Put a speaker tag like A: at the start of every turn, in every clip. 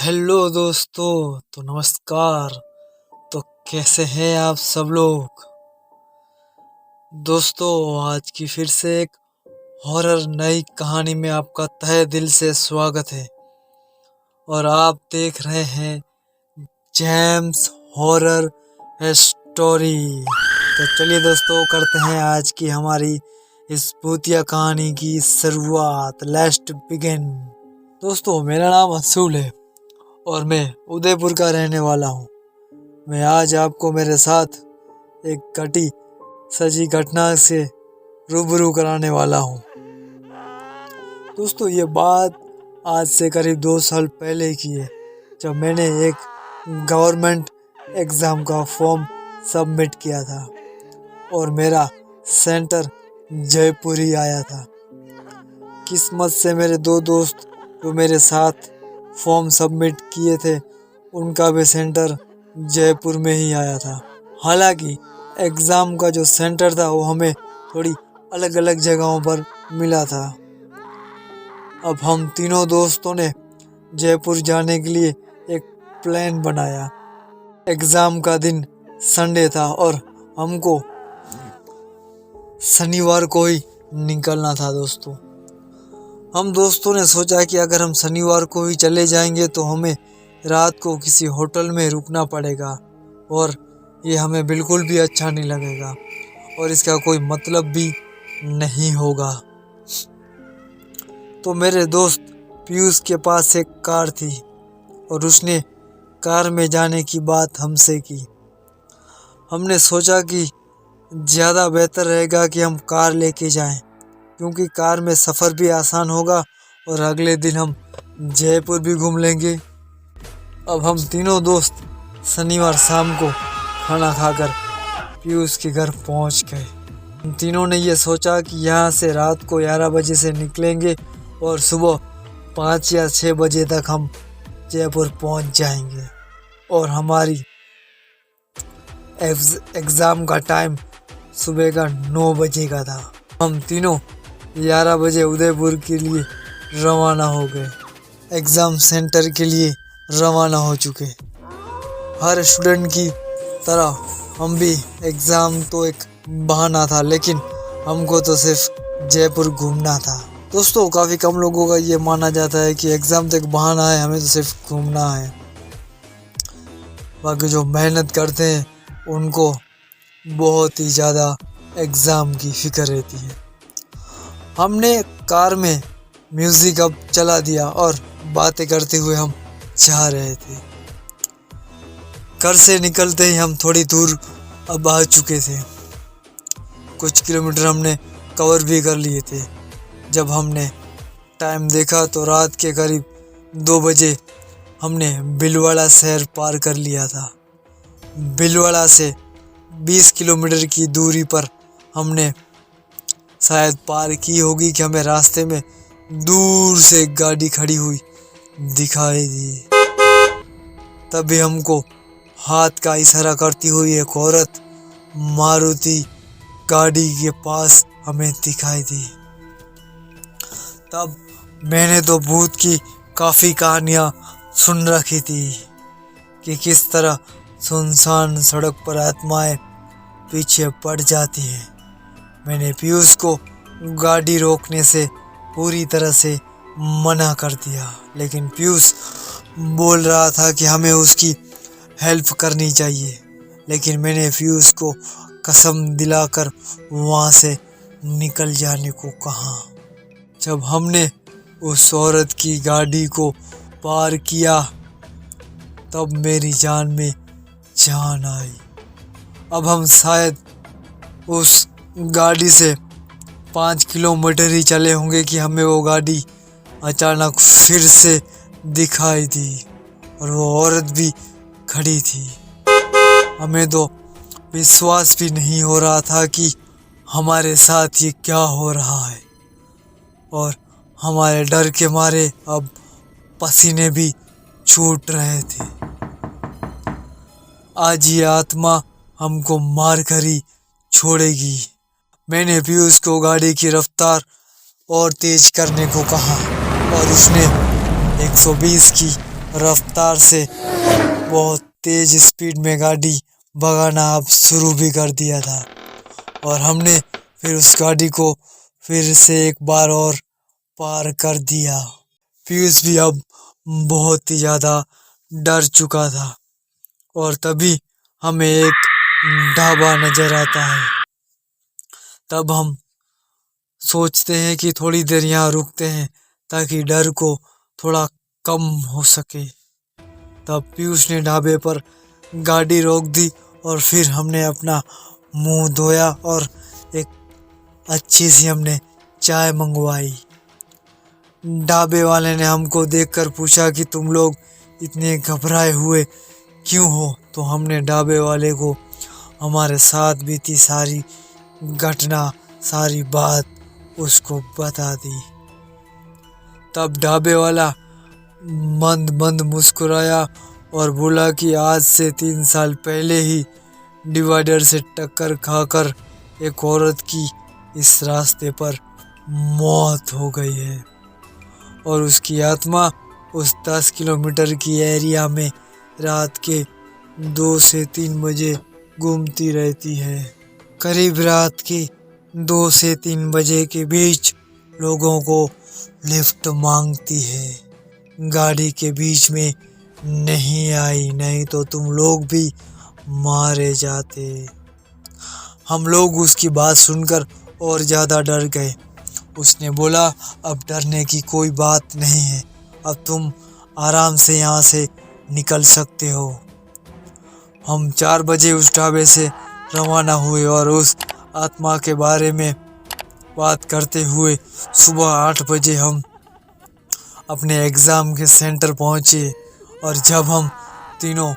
A: Hello दोस्तों, तो नमस्कार। तो कैसे हैं आप सब लोग। दोस्तों, आज की फिर से एक हॉरर नई कहानी में आपका तहे दिल से स्वागत है। और आप देख रहे हैं जेम्स हॉरर स्टोरी। तो चलिए दोस्तों, करते हैं आज की हमारी इस भूतिया कहानी की शुरुआत। Let's begin. दोस्तों, मेरा नाम असूल है और मैं उदयपुर का रहने वाला हूँ। मैं आज आपको मेरे साथ एक घटी सजी घटना से रूबरू कराने वाला हूँ। दोस्तों, ये बात आज से करीब 2 साल पहले की है, जब मैंने एक गवर्नमेंट एग्ज़ाम का फॉर्म सबमिट किया था और मेरा सेंटर जयपुर ही आया था। किस्मत से मेरे 2 दोस्त जो मेरे साथ फॉर्म सबमिट किए थे, उनका भी सेंटर जयपुर में ही आया था। हालांकि एग्ज़ाम का जो सेंटर था वो हमें थोड़ी अलग अलग जगहों पर मिला था। अब हम तीनों दोस्तों ने जयपुर जाने के लिए एक प्लान बनाया। एग्ज़ाम का दिन संडे था और हमको शनिवार को ही निकलना था। दोस्तों, हम दोस्तों ने सोचा कि अगर हम शनिवार को ही चले जाएंगे तो हमें रात को किसी होटल में रुकना पड़ेगा और ये हमें बिल्कुल भी अच्छा नहीं लगेगा और इसका कोई मतलब भी नहीं होगा। तो मेरे दोस्त पीयूष के पास एक कार थी और उसने कार में जाने की बात हमसे की। हमने सोचा कि ज़्यादा बेहतर रहेगा कि हम कार लेके जाएं, क्योंकि कार में सफ़र भी आसान होगा और अगले दिन हम जयपुर भी घूम लेंगे। अब हम तीनों दोस्त शनिवार शाम को खाना खाकर पीयूष के घर पहुंच गए। हम तीनों ने ये सोचा कि यहाँ से रात को 11 बजे से निकलेंगे और सुबह 5 या 6 बजे तक हम जयपुर पहुंच जाएंगे और हमारी एग्ज़ाम का टाइम सुबह का 9 बजे का था। हम तीनों 11 बजे उदयपुर के लिए रवाना हो गए। एग्ज़ाम सेंटर के लिए रवाना हो चुके। हर स्टूडेंट की तरह हम भी, एग्ज़ाम तो एक बहाना था, लेकिन हमको तो सिर्फ जयपुर घूमना था। दोस्तों, काफ़ी कम लोगों का ये माना जाता है कि एग्ज़ाम तो एक बहाना है, हमें तो सिर्फ घूमना है। बाकी जो मेहनत करते हैं उनको बहुत ही ज़्यादा एग्ज़ाम की फिक्र रहती है। हमने कार में म्यूज़िक अब चला दिया और बातें करते हुए हम जा रहे थे। घर से निकलते ही हम थोड़ी दूर अब आ चुके थे। कुछ किलोमीटर हमने कवर भी कर लिए थे। जब हमने टाइम देखा तो रात के करीब 2 बजे हमने भीलवाड़ा शहर पार कर लिया था। भीलवाड़ा से 20 किलोमीटर की दूरी पर हमने शायद पार की होगी कि हमें रास्ते में दूर से एक गाड़ी खड़ी हुई दिखाई दी। तभी हमको हाथ का इशारा करती हुई एक औरत मारुति गाड़ी के पास हमें दिखाई दी। तब मैंने तो भूत की काफ़ी कहानियाँ सुन रखी थी कि किस तरह सुनसान सड़क पर आत्माएं पीछे पड़ जाती हैं। मैंने पीयूष को गाड़ी रोकने से पूरी तरह से मना कर दिया, लेकिन पीयूष बोल रहा था कि हमें उसकी हेल्प करनी चाहिए। लेकिन मैंने पीयूष को कसम दिलाकर वहाँ से निकल जाने को कहा। जब हमने उस औरत की गाड़ी को पार किया तब मेरी जान में जान आई। अब हम शायद उस गाड़ी से 5 किलोमीटर ही चले होंगे कि हमें वो गाड़ी अचानक फिर से दिखाई दी और वो औरत भी खड़ी थी। हमें तो विश्वास भी नहीं हो रहा था कि हमारे साथ ये क्या हो रहा है और हमारे डर के मारे अब पसीने भी छूट रहे थे। आज ये आत्मा हमको मार कर ही छोड़ेगी। मैंने पीयूष को गाड़ी की रफ्तार और तेज करने को कहा और उसने 120 की रफ्तार से बहुत तेज स्पीड में गाड़ी भगाना अब शुरू भी कर दिया था और हमने फिर उस गाड़ी को फिर से एक बार और पार कर दिया। पीयूष भी अब बहुत ही ज़्यादा डर चुका था और तभी हमें एक ढाबा नजर आता है। तब हम सोचते हैं कि थोड़ी देर यहाँ रुकते हैं ताकि डर को थोड़ा कम हो सके। तब पीयूष ने ढाबे पर गाड़ी रोक दी और फिर हमने अपना मुंह धोया और एक अच्छी सी हमने चाय मंगवाई। ढाबे वाले ने हमको देखकर पूछा कि तुम लोग इतने घबराए हुए क्यों हो। तो हमने ढाबे वाले को हमारे साथ बीती सारी घटना, सारी बात उसको बता दी। तब ढाबे वाला मंद मंद मुस्कुराया और बोला कि आज से 3 साल पहले ही डिवाइडर से टक्कर खाकर एक औरत की इस रास्ते पर मौत हो गई है और उसकी आत्मा उस 10 किलोमीटर की एरिया में रात के 2 से 3 बजे घूमती रहती है। करीब रात के 2 से 3 बजे के बीच लोगों को लिफ्ट मांगती है। गाड़ी के बीच में नहीं आई, नहीं तो तुम लोग भी मारे जाते। हम लोग उसकी बात सुनकर और ज़्यादा डर गए। उसने बोला, अब डरने की कोई बात नहीं है, अब तुम आराम से यहाँ से निकल सकते हो। हम 4 बजे उस ढाबे से रवाना हुए और उस आत्मा के बारे में बात करते हुए सुबह 8 बजे हम अपने एग्ज़ाम के सेंटर पहुँचे और जब हम तीनों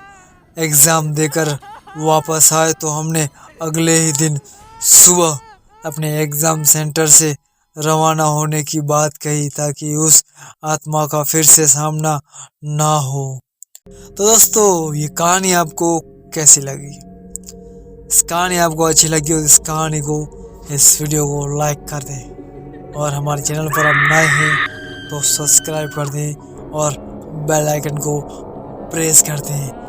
A: एग्ज़ाम देकर वापस आए तो हमने अगले ही दिन सुबह अपने एग्ज़ाम सेंटर से रवाना होने की बात कही ताकि उस आत्मा का फिर से सामना ना हो। तो दोस्तों, ये कहानी आपको कैसी लगी? इस कहानी आपको अच्छी लगी हो इस कहानी को, इस वीडियो को लाइक कर दें और हमारे चैनल पर आप नए हैं तो सब्सक्राइब कर दें और बेल आइकन को प्रेस कर दें